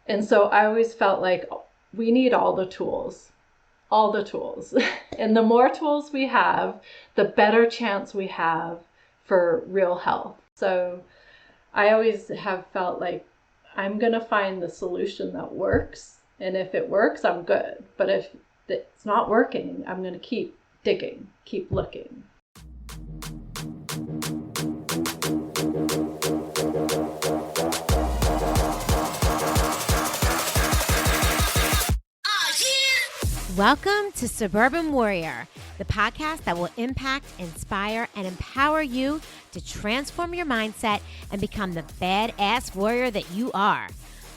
And so I always felt like we need all the tools, all the tools. And the more tools we have, the better chance we have for real health. So I always have felt like I'm going to find the solution that works. And if it works, I'm good. But if it's not working, I'm going to keep digging, keep looking. Welcome to Suburban Warrior, the podcast that will impact, inspire, and empower you to transform your mindset and become the badass warrior that you are.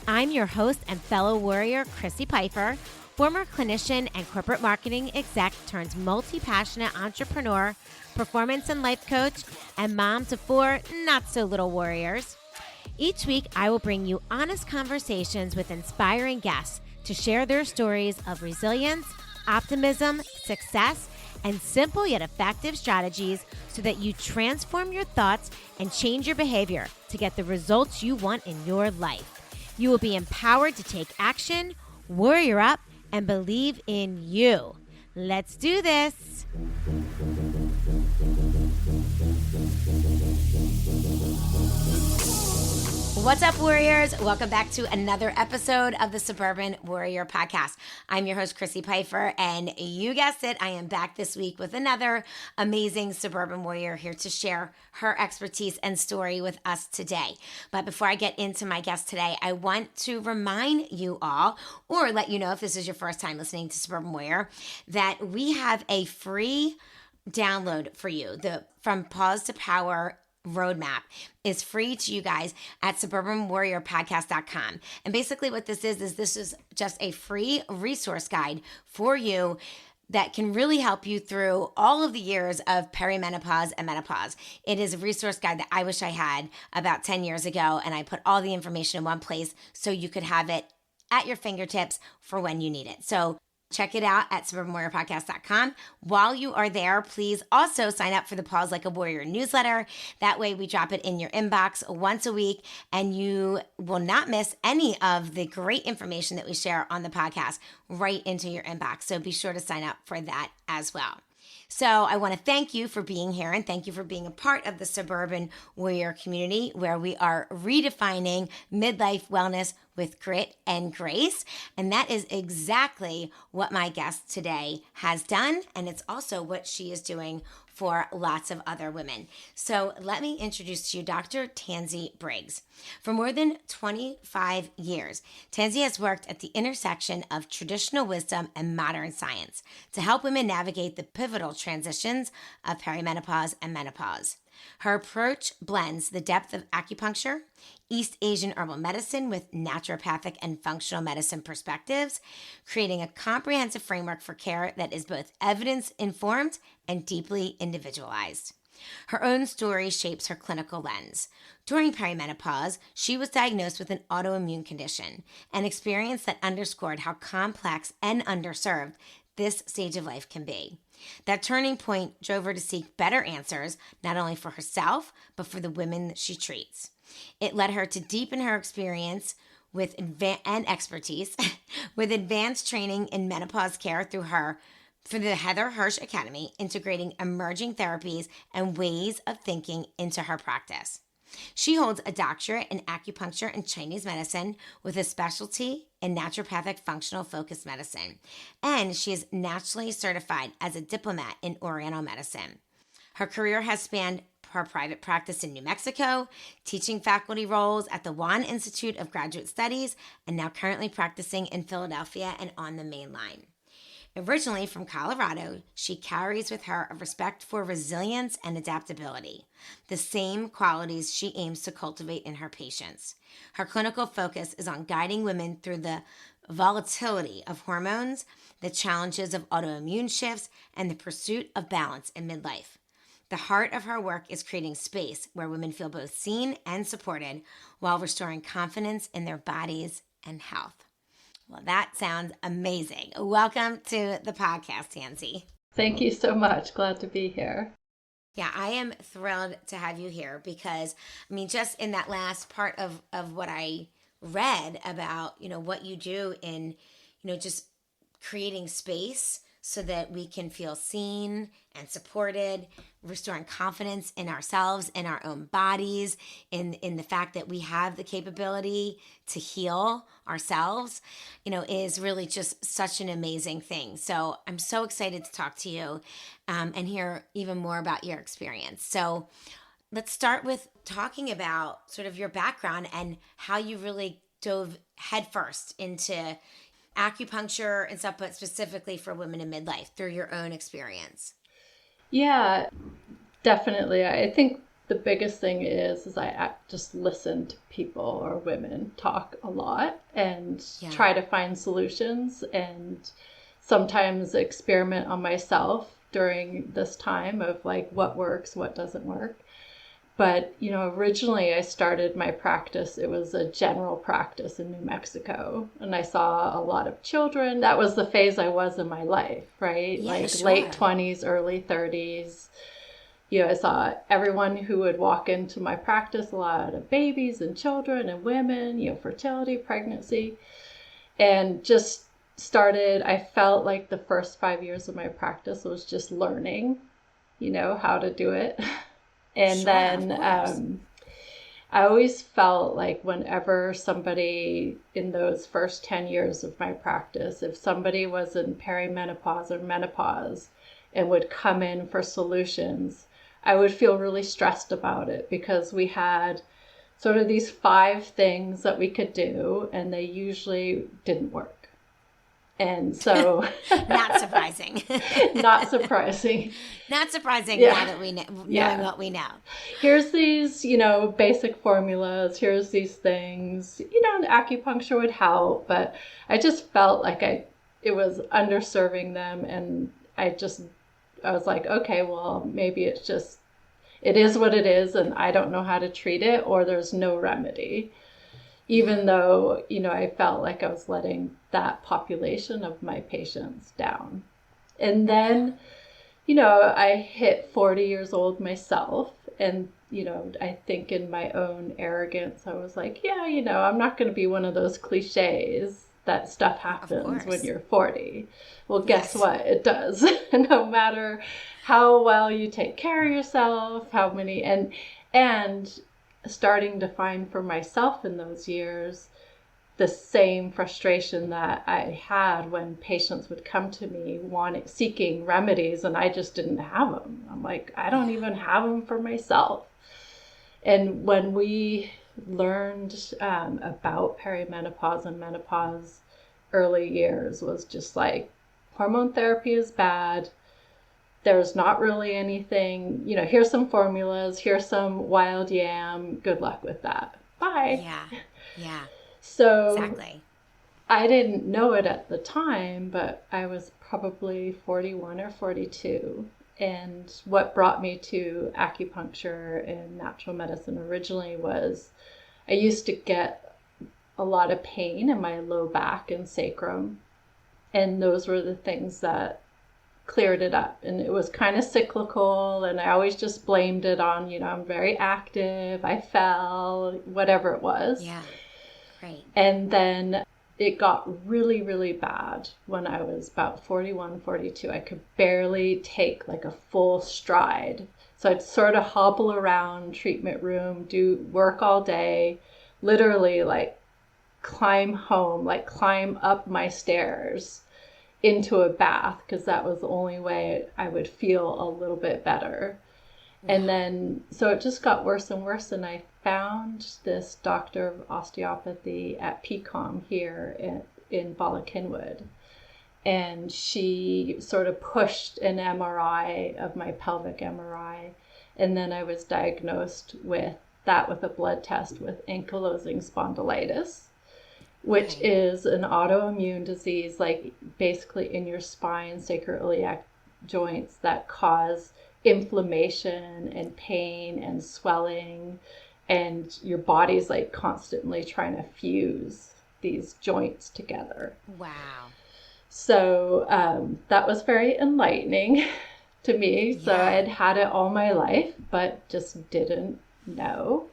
I'm your host and fellow warrior, Chrissy Pfeiffer, former clinician and corporate marketing exec turned multi-passionate entrepreneur, performance and life coach, and mom to 4 not-so-little warriors. Each week, I will bring you honest conversations with inspiring guests to share their stories of resilience, optimism, success, and simple yet effective strategies so that you transform your thoughts and change your behavior to get the results you want in your life. You will be empowered to take action, warrior up, and believe in you. Let's do this. What's up, warriors? Welcome back to another episode of the Suburban Warrior Podcast. I'm your host, Chrissy Pfeiffer, and you guessed it, I am back this week with another amazing Suburban Warrior here to share her expertise and story with us today. But before I get into my guest today, I want to remind you all, or let you know if this is your first time listening to Suburban Warrior, that we have a free download for you. The From Pause to Power roadmap is free to you guys at suburbanwarriorpodcast.com. And basically what this is just a free resource guide for you that can really help you through all of the years of perimenopause and menopause. It is a resource guide that I wish I had about 10 years ago, and I put all the information in one place so you could have it at your fingertips for when you need it. So check it out at suburbanwarriorpodcast.com. While you are there, please also sign up for the Pause Like a Warrior newsletter. That way we drop it in your inbox once a week, and you will not miss any of the great information that we share on the podcast right into your inbox. So be sure to sign up for that as well. So I want to thank you for being here, and thank you for being a part of the Suburban Warrior community, where we are redefining midlife wellness with grit and grace. And that is exactly what my guest today has done. And it's also what she is doing for lots of other women. So let me introduce to you Dr. Tansy Briggs. For more than 25 years, Tansy has worked at the intersection of traditional wisdom and modern science to help women navigate the pivotal transitions of perimenopause and menopause. Her approach blends the depth of acupuncture, East Asian herbal medicine with naturopathic and functional medicine perspectives, creating a comprehensive framework for care that is both evidence-informed and deeply individualized. Her own story shapes her clinical lens. During perimenopause, she was diagnosed with an autoimmune condition, an experience that underscored how complex and underserved this stage of life can be. That turning point drove her to seek better answers, not only for herself, but for the women that she treats. It led her to deepen her experience with and expertise with advanced training in menopause care through the Heather Hirsch Academy, integrating emerging therapies and ways of thinking into her practice. She holds a doctorate in acupuncture and Chinese medicine with a specialty in naturopathic functional focused medicine, and she is nationally certified as a diplomat in Oriental medicine. Her career has spanned her private practice in New Mexico, teaching faculty roles at the Wan Institute of Graduate Studies, and now currently practicing in Philadelphia and on the Main Line. Originally from Colorado, she carries with her a respect for resilience and adaptability, the same qualities she aims to cultivate in her patients. Her clinical focus is on guiding women through the volatility of hormones, the challenges of autoimmune shifts, and the pursuit of balance in midlife. The heart of her work is creating space where women feel both seen and supported while restoring confidence in their bodies and health. Well, that sounds amazing. Welcome to the podcast, Tansy. Thank you so much. Glad to be here. Yeah, I am thrilled to have you here because, just in that last part of what I read about, what you do in, just creating space so that we can feel seen and supported, restoring confidence in ourselves, in our own bodies, in the fact that we have the capability to heal ourselves, is really just such an amazing thing. So I'm so excited to talk to you and hear even more about your experience. So let's start with talking about sort of your background and how you really dove headfirst into acupuncture and stuff, but specifically for women in midlife through your own experience. Yeah, definitely. I think the biggest thing is just listen to people or women talk a lot and try to find solutions, and sometimes experiment on myself during this time of like what works, what doesn't work. But, originally I started my practice, it was a general practice in New Mexico. And I saw a lot of children. That was the phase I was in my life, right? Yeah, like sure. Late 20s, early 30s. I saw everyone who would walk into my practice, a lot of babies and children and women, fertility, pregnancy. And just I felt like the first 5 years of my practice was just learning, how to do it. And Sure, then I always felt like whenever somebody in those first 10 years of my practice, if somebody was in perimenopause or menopause and would come in for solutions, I would feel really stressed about it because we had sort of these 5 things that we could do and they usually didn't work. And so not surprising. Not surprising. Not surprising now that we know, knowing what we know. Here's these, basic formulas. Here's these things. And acupuncture would help, but I just felt like it was underserving them, and I was like, okay, well, maybe it is what it is, and I don't know how to treat it, or there's no remedy. Even though, I felt like I was letting that population of my patients down. And then, I hit 40 years old myself. And, I think in my own arrogance, I was like, yeah, I'm not going to be one of those cliches that stuff happens when you're 40. Well, guess what? It does. No matter how well you take care of yourself, how many, and starting to find for myself in those years the same frustration that I had when patients would come to me seeking remedies, and I just didn't have them. I'm like, I don't even have them for myself. And when we learned about perimenopause and menopause, early years was just like, hormone therapy is bad. There's not really anything, here's some formulas, here's some wild yam, good luck with that. Bye. Yeah. So exactly. I didn't know it at the time, but I was probably 41 or 42. And what brought me to acupuncture and natural medicine originally was I used to get a lot of pain in my low back and sacrum. And those were the things that cleared it up. And it was kind of cyclical, and I always just blamed it on, I'm very active, I fell, whatever it was. Yeah, great. And then it got really, really bad when I was about 41, 42. I could barely take like a full stride. So I'd sort of hobble around treatment room, do work all day, literally like climb home, like climb up my stairs into a bath, because that was the only way I would feel a little bit better. And then, so it just got worse and worse. And I found this doctor of osteopathy at PCOM here in Bala Cynwyd. And she sort of pushed an MRI of my pelvic MRI. And then I was diagnosed with a blood test with ankylosing spondylitis, which is an autoimmune disease, like basically in your spine, sacroiliac joints, that cause inflammation and pain and swelling, and your body's like constantly trying to fuse these joints together. Wow. So that was very enlightening to me. Yeah. So I had it all my life, but just didn't know.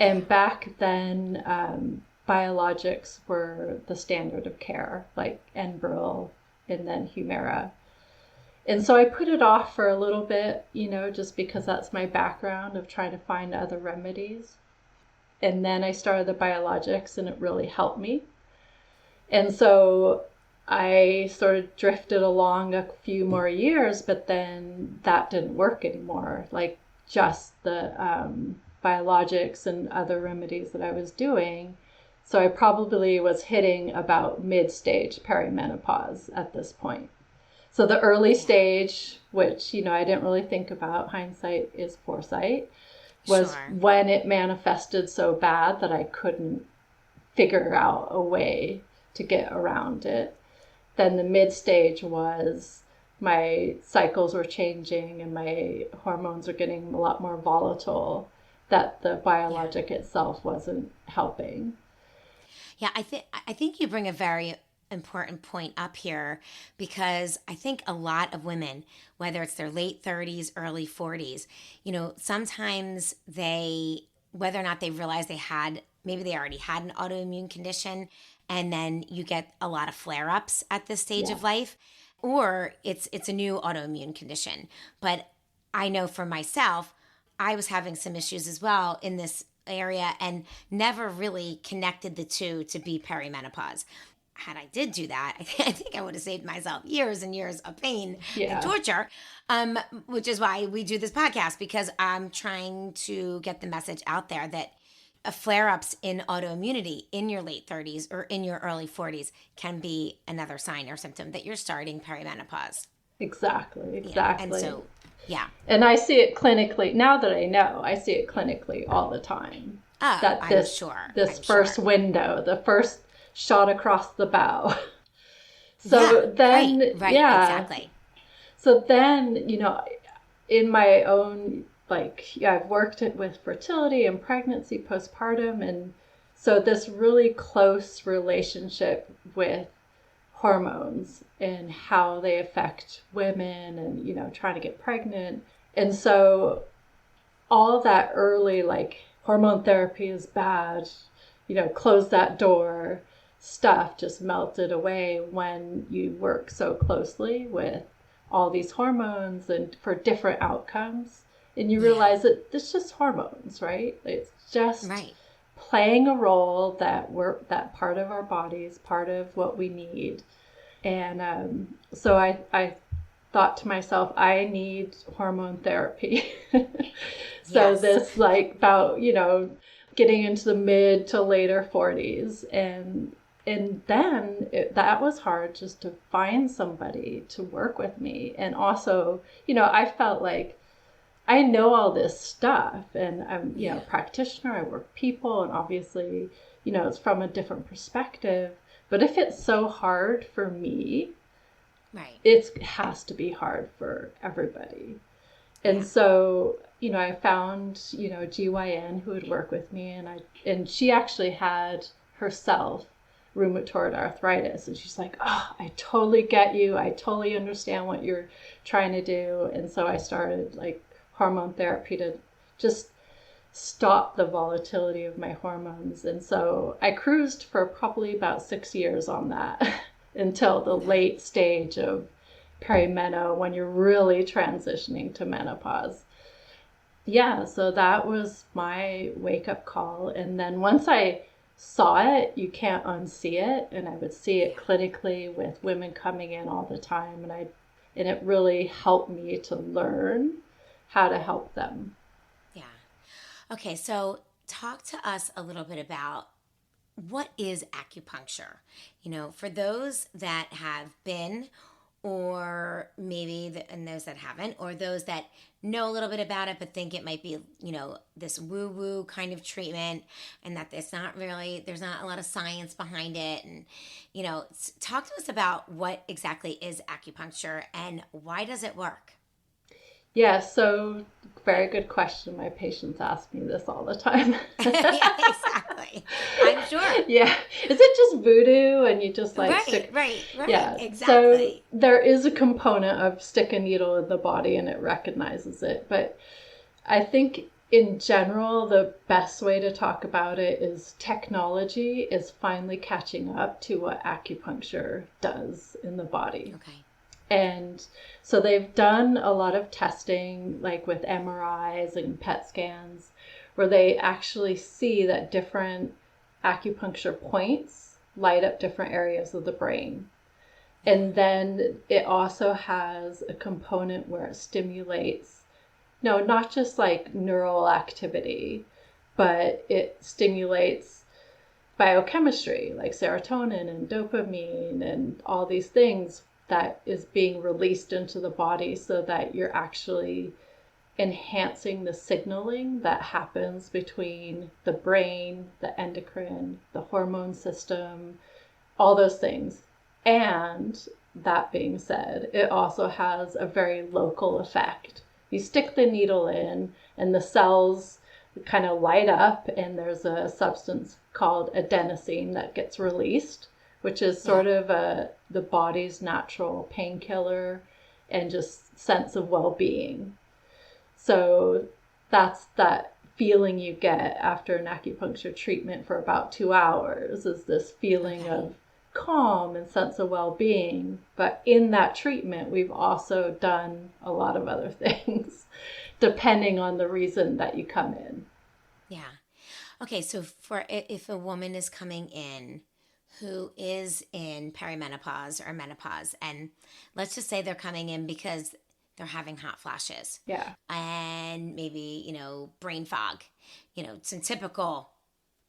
And back then, biologics were the standard of care, like Enbrel and then Humira. And so I put it off for a little bit, just because that's my background of trying to find other remedies. And then I started the biologics, and it really helped me. And so I sort of drifted along a few more years, but then that didn't work anymore. Like just the biologics and other remedies that I was doing. So I probably was hitting about mid-stage perimenopause at this point. So the early stage, which, I didn't really think about, hindsight is foresight, was when it manifested so bad that I couldn't figure out a way to get around it. Then the mid stage was my cycles were changing and my hormones are getting a lot more volatile, that the biologic itself wasn't helping. Yeah, I think you bring a very important point up here, because I think a lot of women, whether it's their late 30s, early 40s, sometimes whether or not they realize maybe they already had an autoimmune condition, and then you get a lot of flare-ups at this stage of life, or it's a new autoimmune condition. But I know for myself, I was having some issues as well in this area and never really connected the two to be perimenopause. Had I did do that, I think I would have saved myself years and years of pain and torture, which is why we do this podcast, because I'm trying to get the message out there that flare-ups in autoimmunity in your late 30s or in your early 40s can be another sign or symptom that you're starting perimenopause. Exactly. And so, And I see it clinically, now that I know, I see it clinically all the time. This first window, the first shot across the bow. Exactly. So then, in my own, I've worked with fertility and pregnancy, postpartum. And so this really close relationship with hormones and how they affect women and, trying to get pregnant. And so all that early, hormone therapy is bad, close that door stuff just melted away when you work so closely with all these hormones and for different outcomes. And you realize that it's just hormones, right? It's just playing a role that part of our bodies, part of what we need. And so I thought to myself, I need hormone therapy. This about, getting into the mid to later 40s. And then that was hard, just to find somebody to work with me. And also, I felt like I know all this stuff, and I'm, a practitioner, I work with people, and obviously, it's from a different perspective. But if it's so hard for me, it has to be hard for everybody. And so, I found, a GYN who would work with me, and she actually had herself rheumatoid arthritis, and she's like, oh, I totally get you, I totally understand what you're trying to do. And so I started hormone therapy to just stop the volatility of my hormones. And so I cruised for probably about 6 years on that until the late stage of perimenopause, when you're really transitioning to menopause. So that was my wake-up call. And then once I saw it, you can't unsee it. And I would see it clinically with women coming in all the time. And it really helped me to learn how to help them. Yeah. Okay, so talk to us a little bit about what is acupuncture? For those that have been, or maybe, and those that haven't, or those that know a little bit about it but think it might be, this woo-woo kind of treatment, and that there's not a lot of science behind it. And, talk to us about what exactly is acupuncture and why does it work? Yeah, so very good question. My patients ask me this all the time. Yeah, exactly. I'm sure. Yeah. Is it just voodoo and you just stick? Right. Yeah, exactly. So there is a component of stick a needle in the body and it recognizes it. But I think in general, the best way to talk about it is technology is finally catching up to what acupuncture does in the body. Okay. And so they've done a lot of testing, like with MRIs and PET scans, where they actually see that different acupuncture points light up different areas of the brain. And then it also has a component where it stimulates, no, not just like neural activity, but it stimulates biochemistry like serotonin and dopamine and all these things that is being released into the body so that you're actually enhancing the signaling that happens between the brain, the endocrine, the hormone system, all those things. And that being said, it also has a very local effect. You stick the needle in and the cells kind of light up, and there's a substance called adenosine that gets released, which is sort of the body's natural painkiller and just sense of well-being. So that's that feeling you get after an acupuncture treatment for about 2 hours, is this feeling of calm and sense of well-being. But in that treatment, we've also done a lot of other things depending on the reason that you come in. Yeah. Okay, so for if a woman is coming in who is in perimenopause or menopause, and let's just say they're coming in because they're having hot flashes. Yeah. And maybe, brain fog, some typical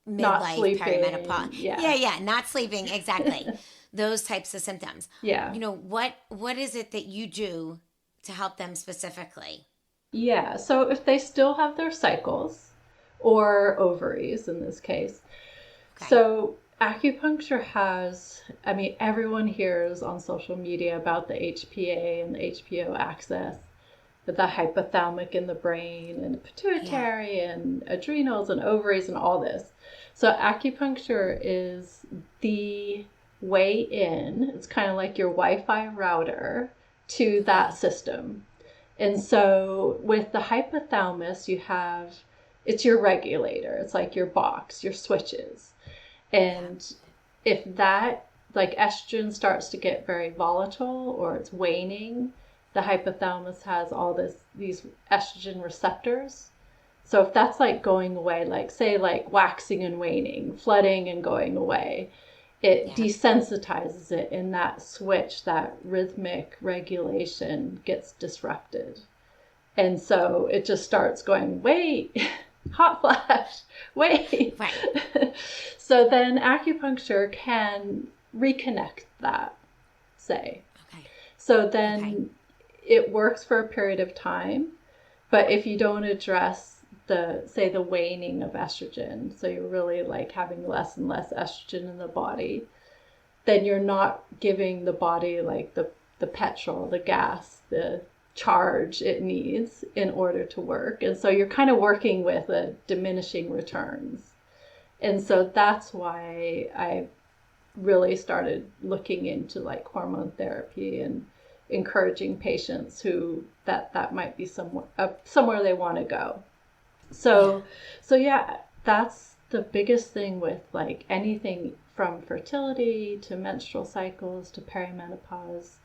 Not midlife sleeping. perimenopause. Yeah. Yeah, not sleeping, exactly. Those types of symptoms. Yeah. What is it that you do to help them specifically? Yeah. So if they still have their cycles or ovaries in this case. Okay. So acupuncture has, I mean, everyone hears on social media about the HPA and the HPO axis, with the hypothalamic in the brain and pituitary and adrenals and ovaries and all this. So acupuncture is the way in. It's kind of like your Wi-Fi router to that system. And so with the hypothalamus, it's your regulator. It's like your box, your switches. And if that, like estrogen starts to get very volatile or it's waning, the hypothalamus has all these estrogen receptors. So if that's like going away, like say like waxing and waning, flooding and going away, it desensitizes it, and that switch, that rhythmic regulation gets disrupted. And so it just starts going, wait, hot flash, wait. Right. So then acupuncture can reconnect that, say. Okay. So then it works for a period of time, but if you don't address the waning of estrogen, so you're really like having less and less estrogen in the body, then you're not giving the body like the petrol, the gas, the charge it needs in order to work. And so you're kind of working with a diminishing returns. And so that's why I really started looking into like hormone therapy and encouraging patients who that might be somewhere they want to go. So yeah, that's the biggest thing with like anything from fertility to menstrual cycles to perimenopause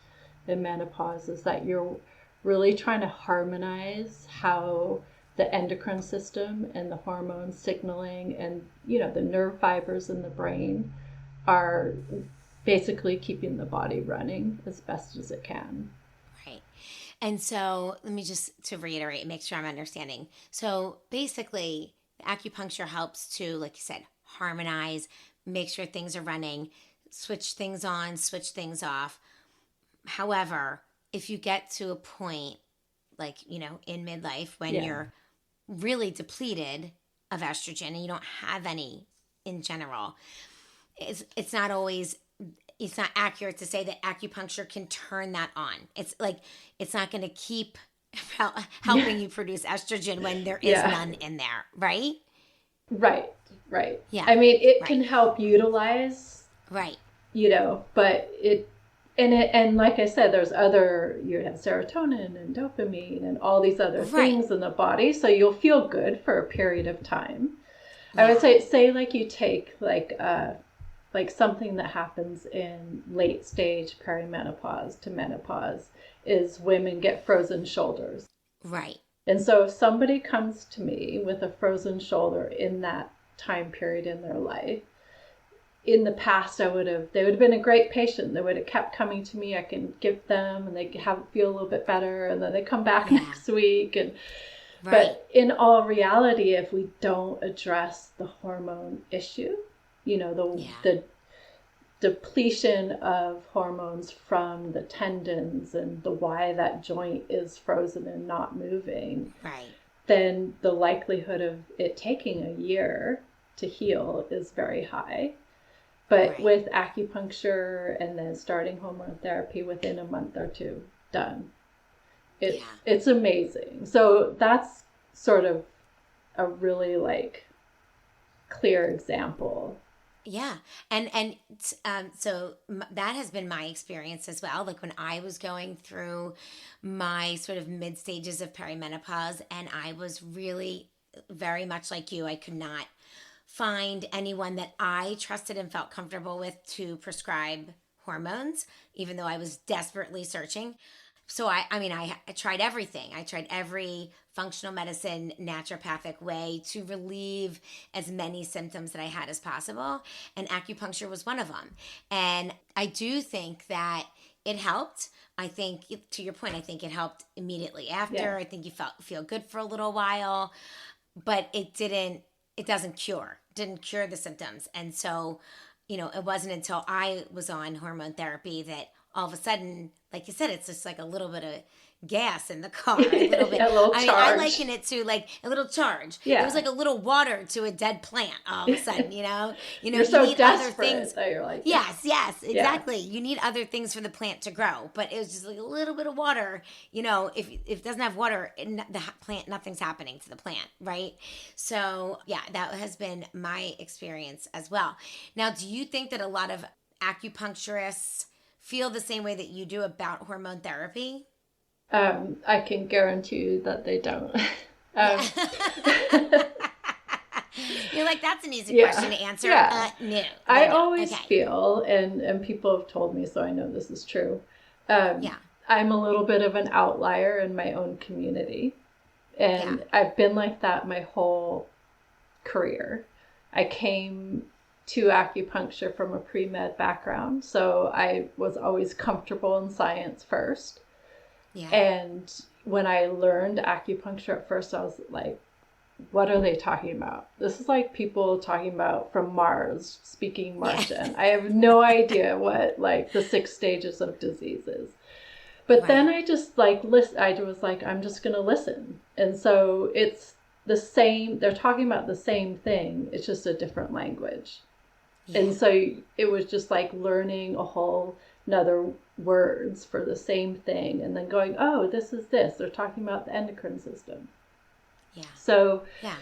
and menopause, is that you're really trying to harmonize how the endocrine system and the hormone signaling and the nerve fibers in the brain are basically keeping the body running as best as it can. Right. And so let me just to reiterate, make sure I'm understanding. So basically, acupuncture helps to, like you said, harmonize, make sure things are running, switch things on, switch things off. However, if you get to a point like, in midlife when you're really depleted of estrogen and you don't have any in general, it's not accurate to say that acupuncture can turn that on. It's like, it's not going to keep helping you produce estrogen when there is none in there, right? Right. Yeah. I mean, it can help utilize, right. but And like I said, there's other, you have serotonin and dopamine and all these other Right. things in the body, so you'll feel good for a period of time. I would Yeah. say like you take like something that happens in late stage perimenopause to menopause is women get frozen shoulders. Right. And so if somebody comes to me with a frozen shoulder in that time period in their life, in the past they would have been a great patient. They would have kept coming to me. I can give them and they feel a little bit better, and then they come back Yeah. next week. And Right. but in all reality, if we don't address the hormone issue, the depletion of hormones from the tendons and the why that joint is frozen and not moving, Right. then the likelihood of it taking a year to heal is very high. But Right. with acupuncture and then starting hormone therapy within a month or two, done. It's amazing. So that's sort of a really like clear example. Yeah. So that has been my experience as well. Like when I was going through my sort of mid stages of perimenopause, and I was really very much like you, I could not find anyone that I trusted and felt comfortable with to prescribe hormones, even though I was desperately searching. So I tried everything. I tried every functional medicine, naturopathic way to relieve as many symptoms that I had as possible. And acupuncture was one of them. And I do think that it helped. I think, to your point, I think it helped immediately after. Yeah. I think you feel good for a little while, but it doesn't cure, didn't cure the symptoms. And so, it wasn't until I was on hormone therapy that all of a sudden, like you said, it's just like a little bit of gas in the car, a little bit. A little I mean, I charge. liken it to like a little charge. Yeah. It was like a little water to a dead plant all of a sudden, You're you so need other desperate things. that you're like, Yes, yeah. exactly. You need other things for the plant to grow, but it was just like a little bit of water. If it doesn't have water, the plant, nothing's happening to the plant, right? So yeah, that has been my experience as well. Now, do you think that a lot of acupuncturists feel the same way that you do about hormone therapy? I can guarantee you that they don't. Yeah. You're like, that's an easy Yeah. question to answer. Yeah. No. I always feel, and people have told me, so I know this is true. Yeah. I'm a little bit of an outlier in my own community. And I've been like that my whole career. I came to acupuncture from a pre-med background, so I was always comfortable in science first. Yeah. And when I learned acupuncture at first, I was like, what are they talking about? This is like people talking about from Mars, speaking Martian. I have no idea what like the 6 stages of disease is. But then I just like listen. I was like, I'm just going to listen. And so it's the same. They're talking about the same thing. It's just a different language. Yeah. And so it was just like learning a whole another words for the same thing, and then going, oh, this is this. They're talking about the endocrine system. Yeah. So, yeah.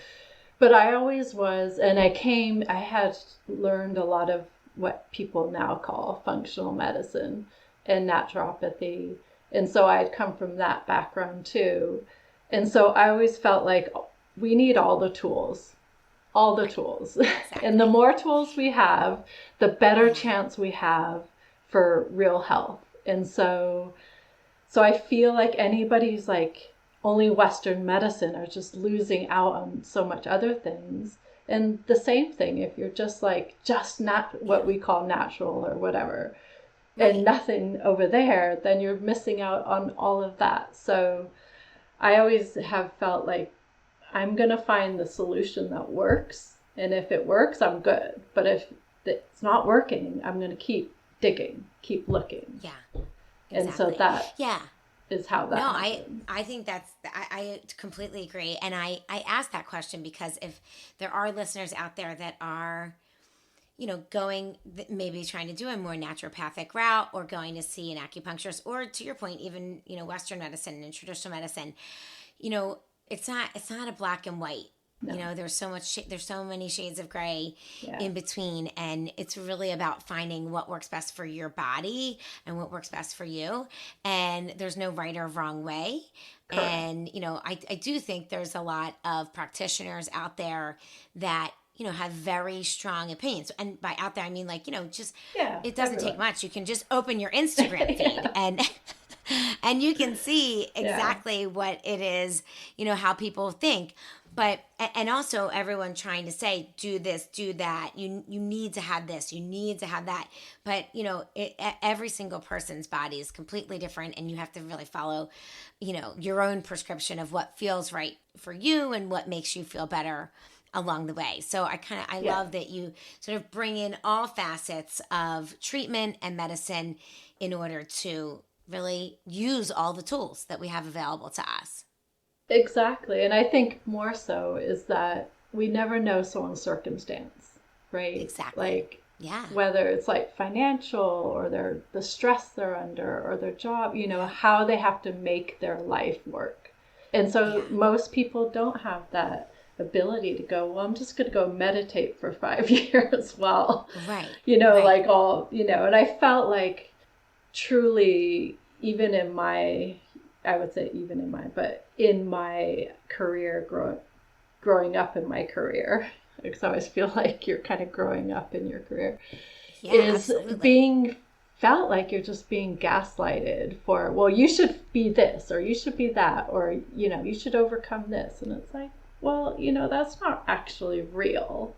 But I always was, and I had learned a lot of what people now call functional medicine and naturopathy. And so I had come from that background too. And so I always felt like we need all the tools. Exactly. And the more tools we have, the better chance we have for real health. And so I feel like anybody who's like only Western medicine are just losing out on so much other things. And the same thing, if you're just not what we call natural or whatever, and nothing over there, then you're missing out on all of that. So I always have felt like I'm going to find the solution that works. And if it works, I'm good. But if it's not working, I'm going to keep digging, keep looking. Yeah. Exactly. And so that is how that happens. I think I completely agree. And I asked that question because if there are listeners out there that are, going, maybe trying to do a more naturopathic route or going to see an acupuncturist or, to your point, even, Western medicine and traditional medicine, it's not a black and white You No. know, there's so much, there's so many shades of gray Yeah. in between. And it's really about finding what works best for your body and what works best for you. And there's no right or wrong way. Correct. And, you know, I do think there's a lot of practitioners out there that, you know, have very strong opinions. And by out there, I mean, like, you know, just, Yeah. it doesn't take Everyone. much. You can just open your Instagram feed Yeah. and and you can see Yeah. exactly what it is, you know, how people think. But and also everyone trying to say do this, do that. You need to have this, you need to have that. But you know, every single person's body is completely different, and you have to really follow, you know, your own prescription of what feels right for you and what makes you feel better along the way. So I Yeah. love that you sort of bring in all facets of treatment and medicine in order to really use all the tools that we have available to us. Exactly. And I think more so is that we never know someone's circumstance, right? Exactly. Like Yeah. whether it's like financial or the stress they're under or their job, you know, Yeah. how they have to make their life work. And so Yeah. most people don't have that ability to go, well, I'm just going to go meditate for 5 years while, Right. you know, Right. like all, you know, and I felt like truly, even in my, I would say even in my, but in my career, growing up in my career, because I always feel like you're kind of growing up in your career, Yeah, is absolutely. being felt like you're just being gaslighted for, well, you should be this, or you should be that, or, you know, you should overcome this. And it's like, well, you know, that's not actually real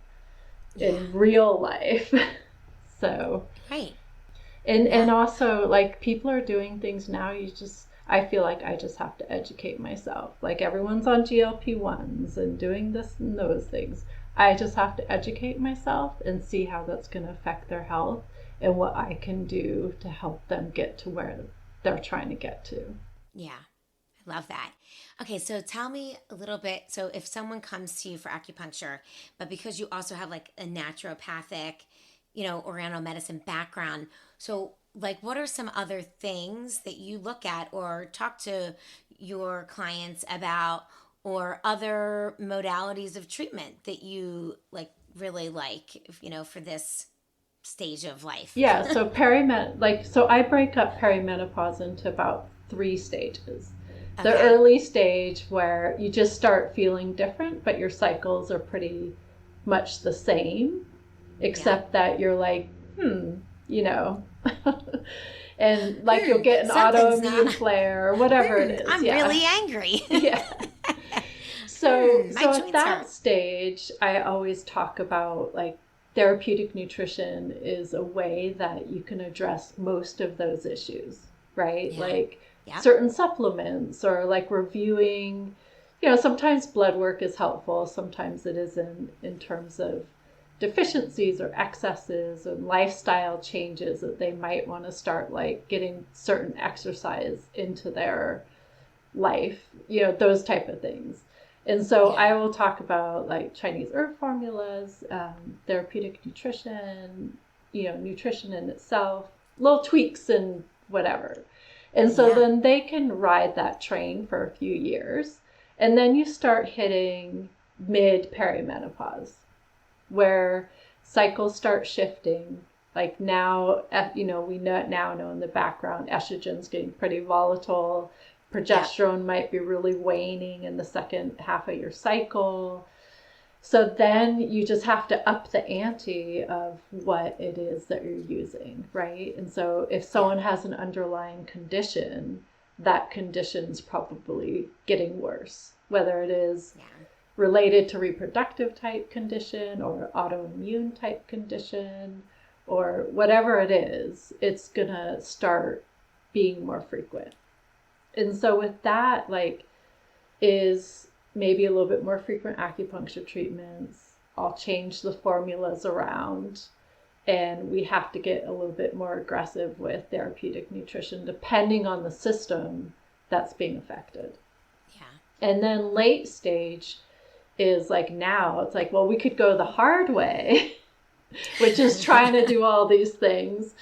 Yeah. in real life. So, Right. and Yeah. also like people are doing things now, I feel like I just have to educate myself. Like everyone's on GLP-1s and doing this and those things. I just have to educate myself and see how that's going to affect their health and what I can do to help them get to where they're trying to get to. Yeah. I love that. Okay, so tell me a little bit. So if someone comes to you for acupuncture, but because you also have like a naturopathic, you know, oriental medicine background, so like what are some other things that you look at or talk to your clients about, or other modalities of treatment that you like really like, you know, for this stage of life? Yeah, so so I break up perimenopause into about 3 stages. The Okay. early stage where you just start feeling different, but your cycles are pretty much the same, Yeah. except that you're like, you know, and like you'll get an Something's not. autoimmune flare or whatever it is. I'm Yeah. really angry. Yeah. So, My so at joints that hurt. stage, I always talk about like therapeutic nutrition is a way that you can address most of those issues, right? Yeah. Like Yep. certain supplements or like reviewing, you know, sometimes blood work is helpful, sometimes it isn't in terms of deficiencies or excesses and lifestyle changes that they might want to start, like getting certain exercise into their life, you know, those type of things. And so Yeah. I will talk about like Chinese herb formulas, therapeutic nutrition, you know, nutrition in itself, little tweaks and whatever. And so Yeah. then they can ride that train for a few years. And then you start hitting mid perimenopause, where cycles start shifting. Like now, you know, we now know in the background estrogen's getting pretty volatile. Yep. Progesterone might be really waning in the second half of your cycle. So then you just have to up the ante of what it is that you're using, right? And so if Yeah. someone has an underlying condition, that condition's probably getting worse, whether it is Yeah. related to reproductive type condition or autoimmune type condition or whatever it is, it's gonna start being more frequent. And so with that, like, is maybe a little bit more frequent acupuncture treatments. I'll change the formulas around, and we have to get a little bit more aggressive with therapeutic nutrition depending on the system that's being affected. Yeah. And then late stage is like, now it's like, well, we could go the hard way, which is trying to do all these things.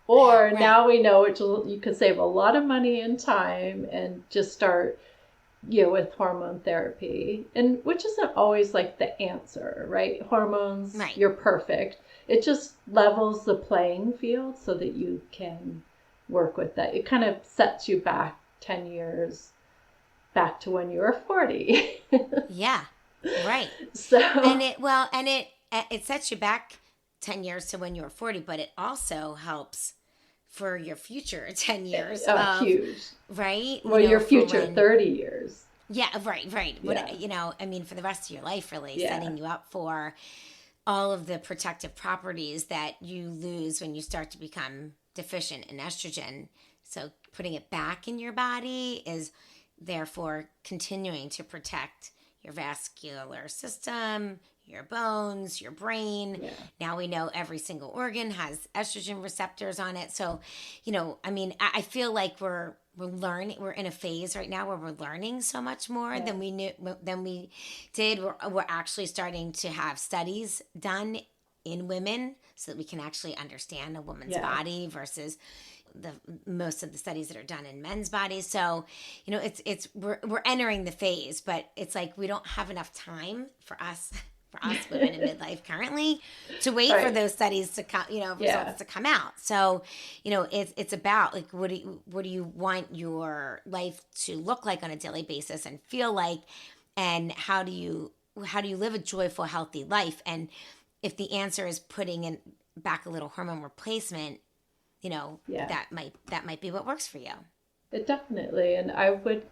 Or Right. now we know you could save a lot of money and time and just start with hormone therapy, and which isn't always like the answer, right? Hormones, Right. you're perfect. It just levels the playing field so that you can work with that. It kind of sets you back 10 years back to when you were 40. Yeah. Right. So, And it sets you back 10 years to when you were 40, but it also helps for your future 10 years of huge. right. Well, your future 30 years. Yeah, right. Yeah. For the rest of your life, really Yeah. setting you up for all of the protective properties that you lose when you start to become deficient in estrogen. So putting it back in your body is therefore continuing to protect your vascular system, your bones, your brain. Yeah. Now we know every single organ has estrogen receptors on it. So, I feel like we're learning. We're in a phase right now where we're learning so much more than we did. We're actually starting to have studies done in women so that we can actually understand a woman's body versus the most of the studies that are done in men's bodies. So, we're entering the phase, but it's like we don't have enough time for us women in midlife currently to wait for those studies to come, results to come out. So, it's about like, what do you want your life to look like on a daily basis and feel like, and how do you live a joyful, healthy life? And if the answer is putting in back a little hormone replacement, that might be what works for you. It definitely. And I would,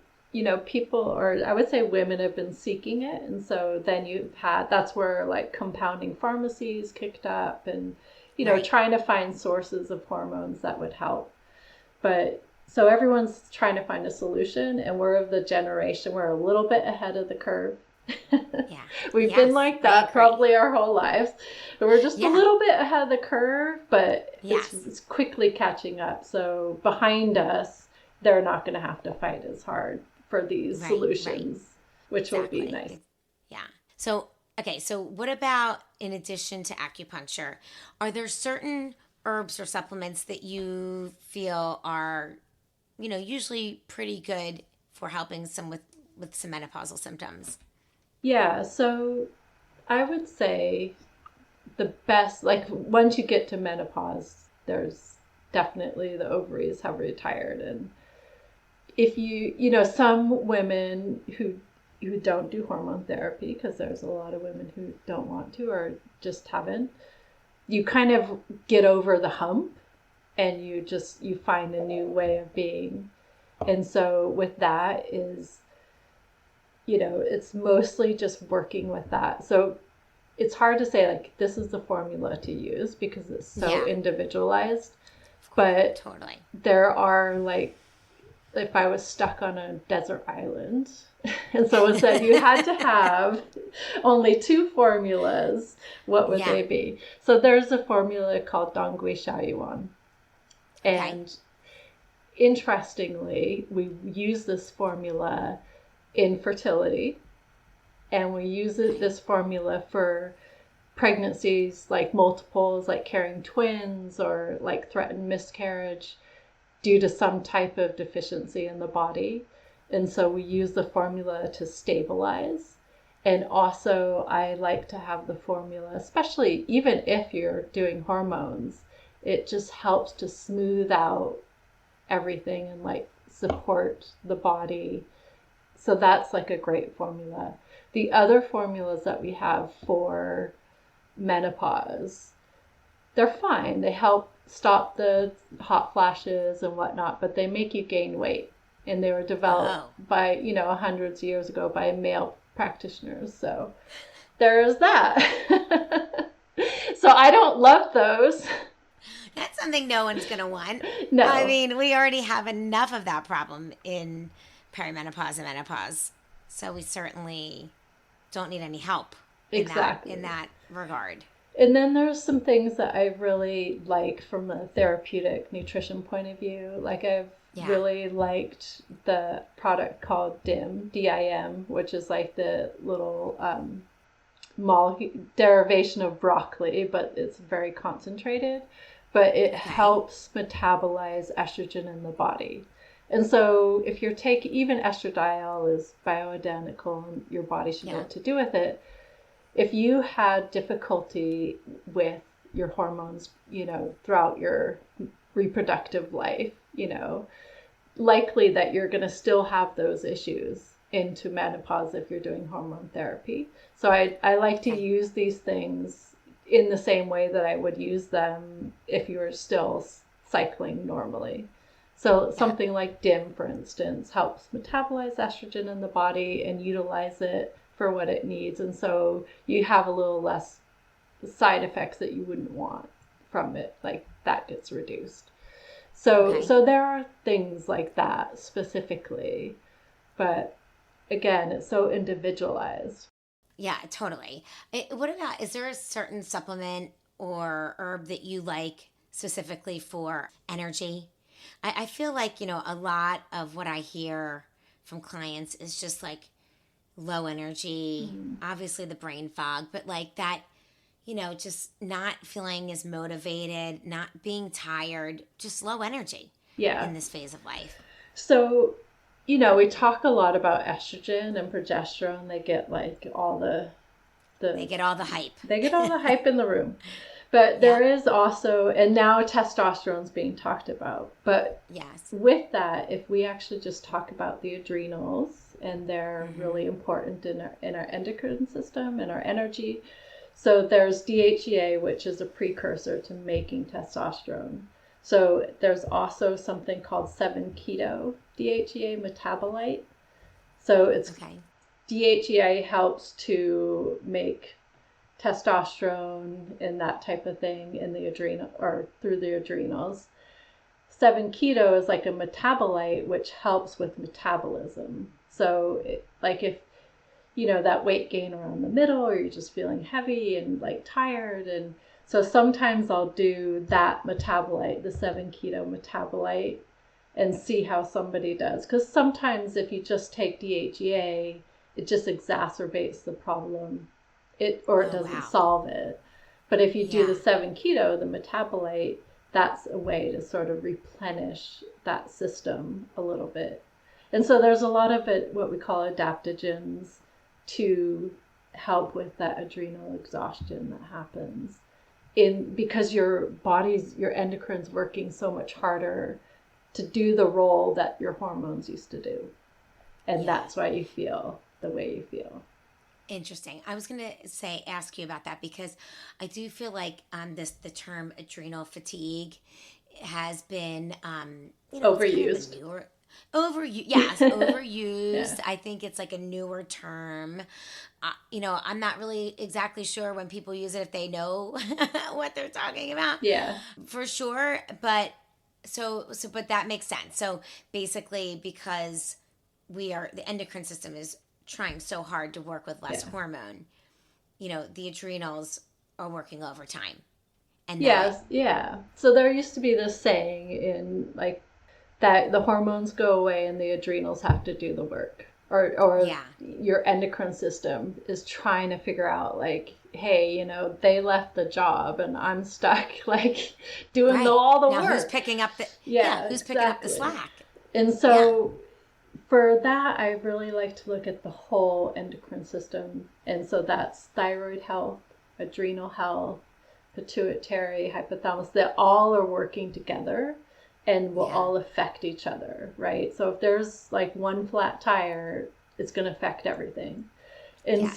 people, or I would say women, have been seeking it. And so then that's where like compounding pharmacies kicked up, and, trying to find sources of hormones that would help. But so everyone's trying to find a solution, and we're of the generation, we're a little bit ahead of the curve. Yeah. We've been like that probably our whole lives. But we're just a little bit ahead of the curve, but it's quickly catching up. So behind us, they're not going to have to fight as hard for these solutions, which will be nice. Yeah. So, okay. So what about, in addition to acupuncture, are there certain herbs or supplements that you feel are, usually pretty good for helping some with some menopausal symptoms? Yeah, so I would say the best, like once you get to menopause, there's definitely the ovaries have retired. And if some women who don't do hormone therapy, because there's a lot of women who don't want to or just haven't, you kind of get over the hump and you find a new way of being. And so with that is, it's mostly just working with that. So it's hard to say like this is the formula to use because it's so individualized. But totally, there are, like, if I was stuck on a desert island and someone said you had to have only 2 formulas, what would they be? So there's a formula called Dongui Shaoyuan. And interestingly, we use this formula in fertility, and we use this formula for pregnancies, like multiples, like carrying twins, or like threatened miscarriage due to some type of deficiency in the body. And so we use the formula to stabilize. And also I like to have the formula, especially even if you're doing hormones, it just helps to smooth out everything and like support the body. So that's like a great formula. The other formulas that we have for menopause, they're fine. They help stop the hot flashes and whatnot, but they make you gain weight. And they were developed by, hundreds of years ago by male practitioners. So there is that. So I don't love those. That's something no one's going to want. No. I mean, we already have enough of that problem in perimenopause and menopause. So we certainly don't need any help in that regard. And then there's some things that I really like from a therapeutic nutrition point of view. Like I've really liked the product called DIM, D-I-M, which is like the little derivation of broccoli, but it's very concentrated. But it helps metabolize estrogen in the body. And so if you're taking, even estradiol is bioidentical and your body should know what to do with it. If you had difficulty with your hormones, throughout your reproductive life, likely that you're going to still have those issues into menopause if you're doing hormone therapy. So I like to use these things in the same way that I would use them if you were still cycling normally. So something like DIM, for instance, helps metabolize estrogen in the body and utilize it for what it needs. And so you have a little less side effects that you wouldn't want from it, like that gets reduced. So there are things like that specifically, but again, it's so individualized. Yeah, totally. What about, is there a certain supplement or herb that you like specifically for energy? I feel like, a lot of what I hear from clients is just like low energy, obviously the brain fog, but like that, just not feeling as motivated, not being tired, just low energy in this phase of life. So, we talk a lot about estrogen and progesterone. They get like all they get all the hype. They get all the hype in the room. But there is also, and now testosterone's being talked about. But with that, if we actually just talk about the adrenals, and they're really important in our endocrine system and our energy. So there's DHEA, which is a precursor to making testosterone. So there's also something called 7-keto DHEA metabolite. So it's DHEA helps to make testosterone and that type of thing in the adrenal or through the adrenals. 7-keto is like a metabolite which helps with metabolism. So like if that weight gain around the middle, or you're just feeling heavy and like tired, and so sometimes I'll do that metabolite, the 7-keto metabolite, and see how somebody does. Because sometimes if you just take DHEA, it just exacerbates the problem. It doesn't solve it. But if you do the 7-keto, the metabolite, that's a way to sort of replenish that system a little bit. And so there's a lot of it, what we call adaptogens, to help with that adrenal exhaustion that happens because your endocrine's working so much harder to do the role that your hormones used to do. And that's why you feel the way you feel. Interesting. I was going to ask you about that because I do feel like the term adrenal fatigue has been overused. Overused. I think it's like a newer term. I'm not really exactly sure when people use it if they know what they're talking about. Yeah, for sure. But but that makes sense. So basically, because the endocrine system is trying so hard to work with less hormone, the adrenals are working overtime. And so there used to be this saying in like that the hormones go away and the adrenals have to do the work, or your endocrine system is trying to figure out like, hey, they left the job and I'm stuck like doing all the work. Who's picking up the picking up the slack? And so for that, I really like to look at the whole endocrine system. And so that's thyroid health, adrenal health, pituitary, hypothalamus. They all are working together and will all affect each other, right? So if there's like one flat tire, it's going to affect everything. And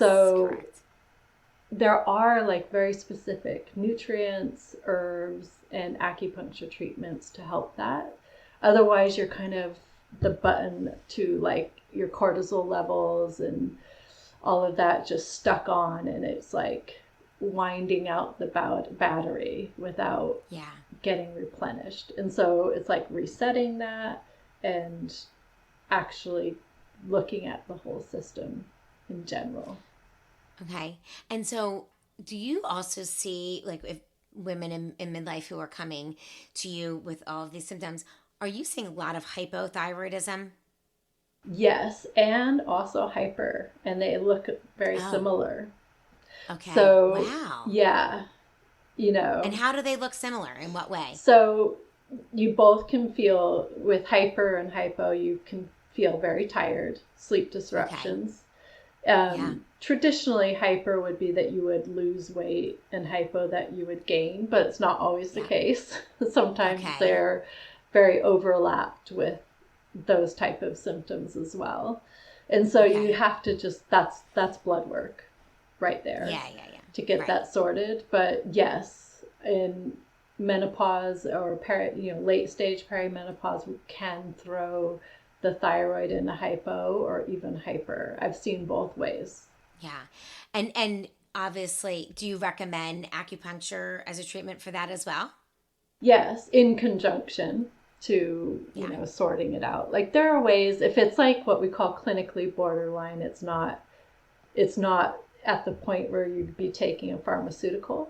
there are like very specific nutrients, herbs, and acupuncture treatments to help that. Otherwise, you're kind of the button to like your cortisol levels and all of that just stuck on, and it's like winding out the battery without getting replenished. And so it's like resetting that and actually looking at the whole system in general. Okay. And so do you also see, like, if women in midlife who are coming to you with all of these symptoms, are you seeing a lot of hypothyroidism? Yes, and also hyper, and they look very similar. Okay. So, wow. Yeah. And how do they look similar? In what way? So you both can feel, with hyper and hypo, you can feel very tired, sleep disruptions. Traditionally, hyper would be that you would lose weight, and hypo that you would gain, but it's not always the case. Sometimes they're very overlapped with those type of symptoms as well. And so you have to just, that's blood work right there to get that sorted. But yes, in menopause or late stage perimenopause, we can throw the thyroid into hypo or even hyper. I've seen both ways. Yeah. And obviously, do you recommend acupuncture as a treatment for that as well? Yes, in conjunction to, sorting it out. Like, there are ways, if it's like what we call clinically borderline, it's not at the point where you'd be taking a pharmaceutical,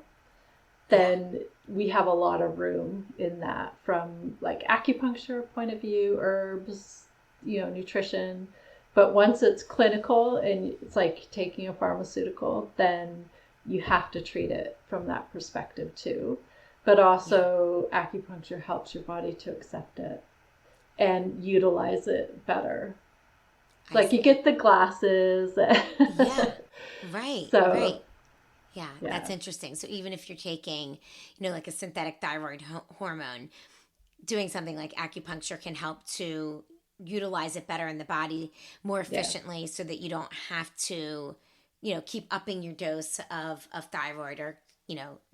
then we have a lot of room in that, from like acupuncture point of view, herbs, nutrition. But once it's clinical and it's like taking a pharmaceutical, then you have to treat it from that perspective too. But also acupuncture helps your body to accept it and utilize it better. Like you get the glasses. Right. So, right. Yeah, that's interesting. So even if you're taking, like a synthetic thyroid hormone, doing something like acupuncture can help to utilize it better in the body more efficiently, so that you don't have to, keep upping your dose of thyroid, or,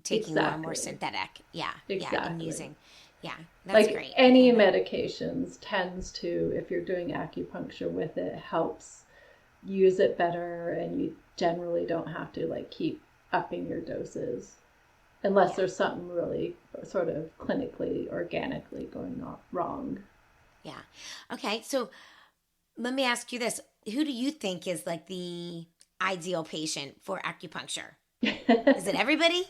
taking more and more synthetic. And using, that's like great. Any medications tends to, if you're doing acupuncture with it, helps use it better, and you generally don't have to like keep upping your doses unless there's something really sort of clinically, organically going on wrong. Yeah. Okay. So let me ask you this. Who do you think is like the ideal patient for acupuncture? Is it everybody?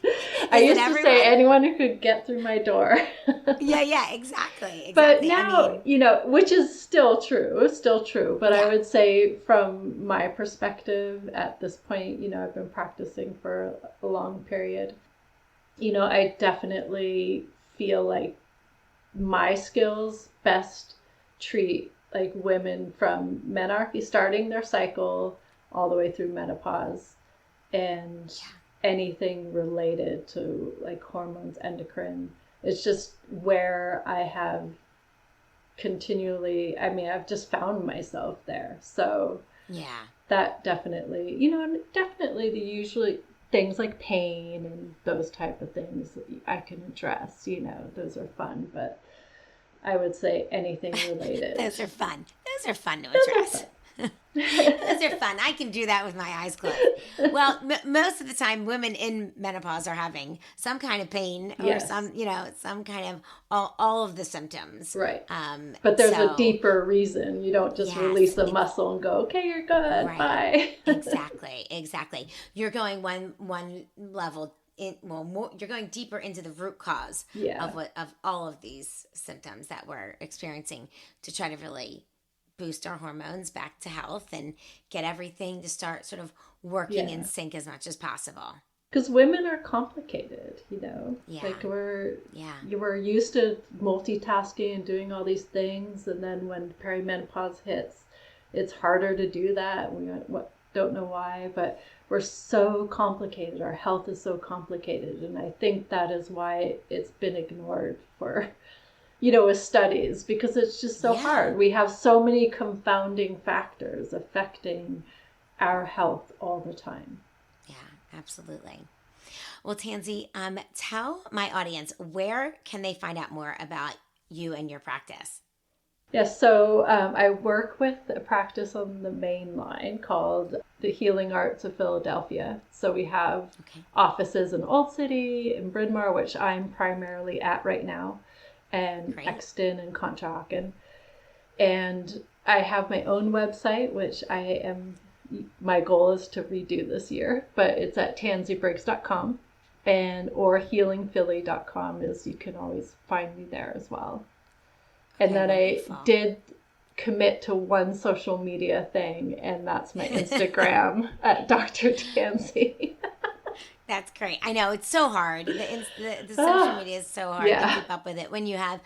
I used to say anyone who could get through my door. Exactly. But now, which is still true. But I would say, from my perspective at this point, I've been practicing for a long period. I definitely feel like my skills best treat like women from menarche, starting their cycle all the way through menopause, and anything related to like hormones, endocrine. It's just where I have continually, I've just found myself there. So that definitely, definitely the usually things like pain and those type of things that I can address, those are fun. But I would say anything related. Those are fun to address. Those are fun. I can do that with my eyes closed. Well, most of the time, women in menopause are having some kind of pain, or some kind of all of the symptoms. Right. But there's a deeper reason. You don't just release the muscle and go, okay, you're good. Right. Bye. Exactly. You're going one level more. You're going deeper into the root cause of all of these symptoms that we're experiencing, to try to really boost our hormones back to health and get everything to start sort of working in sync as much as possible. Because women are complicated, like we're used to multitasking and doing all these things, and then when perimenopause hits, it's harder to do that. We don't know why, but we're so complicated. Our health is so complicated, and I think that is why it's been ignored for, with studies, because it's just so hard. We have so many confounding factors affecting our health all the time. Yeah, absolutely. Well, Tansy, tell my audience, where can they find out more about you and your practice? Yes, so I work with a practice on the main line called the Healing Arts of Philadelphia. So we have offices in Old City, in Bryn Mawr, which I'm primarily at right now, and Exton and Conshohocken. And I have my own website, which my goal is to redo this year, but it's at tansybriggs.com, or healingphilly.com you can always find me there as well. And then wonderful. I did commit to one social media thing, and that's my Instagram at Dr. Tansy. That's great. I know it's so hard. The social Ah, media is so hard to yeah, keep up with it when you have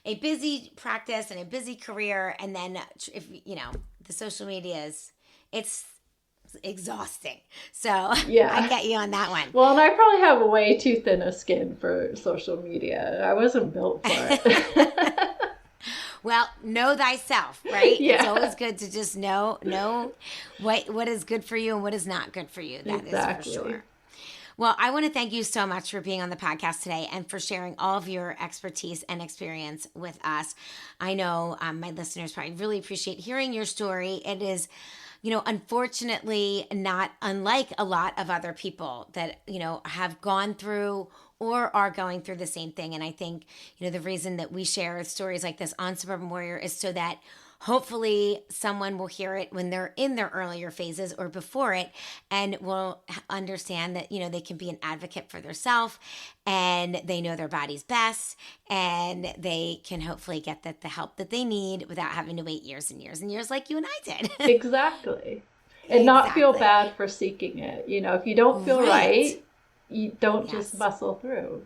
a busy practice and a busy career, and then if you know the social media is it's exhausting. So I yeah. get you on that one. Well, and I probably have way too thin a skin for social media. I wasn't built for it. Well, know thyself, right? It's Yeah, always good to just know what is good for you and what is not good for you. That is for exactly. sure. Well, I want to thank you so much for being on the podcast today and for sharing all of your expertise and experience with us. I know my listeners probably really appreciate hearing your story. It is, unfortunately, not unlike a lot of other people that, have gone through or are going through the same thing. And I think, the reason that we share stories like this on Suburban Warrior is so that hopefully someone will hear it when they're in their earlier phases or before it and will understand that they can be an advocate for themselves and they know their body's best and they can hopefully get the help that they need without having to wait years and years and years like you and I did. Exactly. And not feel Exactly. bad for seeking it. If you don't feel Right. right, you don't just Yes. muscle through.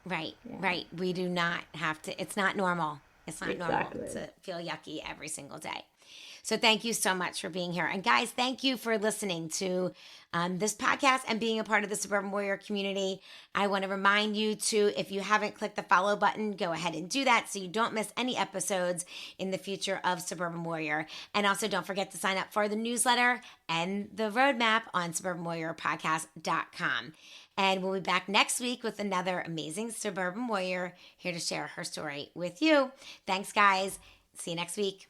Right. Yeah, Right. We do not have to, it's not normal. It's not normal exactly. to feel yucky every single day. So thank you so much for being here. And guys, thank you for listening to this podcast and being a part of the Suburban Warrior community. I want to remind you to, if you haven't clicked the follow button, go ahead and do that so you don't miss any episodes in the future of Suburban Warrior. And also don't forget to sign up for the newsletter and the roadmap on suburbanwarriorpodcast.com. And we'll be back next week with another amazing Suburban Warrior here to share her story with you. Thanks, guys. See you next week.